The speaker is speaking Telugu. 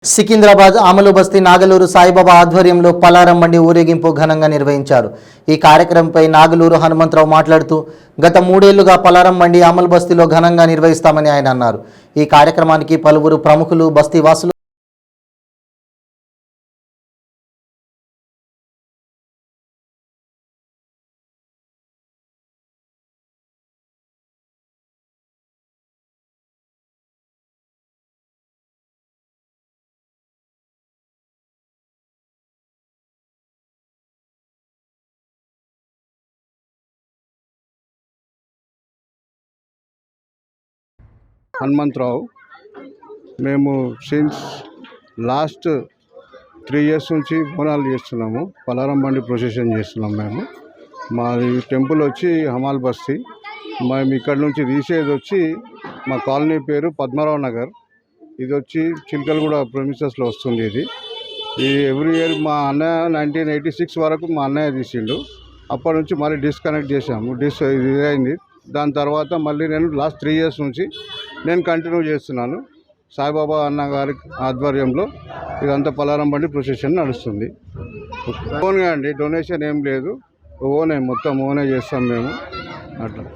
సికింద్రాబాద్ ఆమలు బస్తీ నాగలూరు సాయిబాబా ఆధ్వర్యంలో పలారం బండి ఊరేగింపు ఘనంగా నిర్వహించారు. ఈ కార్యక్రమంపై నాగలూరు హనుమంతరావు మాట్లాడుతూ గత 3 ఏళ్లుగా పలారం బండి ఆమలు బస్తీలో ఘనంగా నిర్వహిస్తామని ఆయన అన్నారు. ఈ కార్యక్రమానికి పలువురు ప్రముఖులు బస్తీ వాసులు హనుమంతరావు. మేము సిన్స్ లాస్ట్ 3 years నుంచి బోనాలు చేస్తున్నాము. పలారం బండి ప్రొసెషన్ చేస్తున్నాం. మాది టెంపుల్ వచ్చి హమాల్ బస్తీ. మేము ఇక్కడ నుంచి తీసేది వచ్చి మా కాలనీ పేరు పద్మరావు నగర్. ఇది వచ్చి చిల్కలగూడ ప్రొమిసెస్లో వస్తుంది. ఇది ఎవ్రీ ఇయర్ మా అన్నయ్య 1986 వరకు మా అన్నయ్య తీసిండు. అప్పటి నుంచి మళ్ళీ డిస్కనెక్ట్ చేసాము. ఇది అయింది. దాని తర్వాత మళ్ళీ నేను లాస్ట్ 3 years నుంచి నేను కంటిన్యూ చేస్తున్నాను. సాయిబాబా అన్న గారి ఆధ్వర్యంలో ఇదంతా పలారం బండి ప్రొసెషన్ నడుస్తుంది. ఓన్గా అండి, డొనేషన్ ఏం లేదు. మొత్తం ఓనే చేస్తాం మేము అట్లా.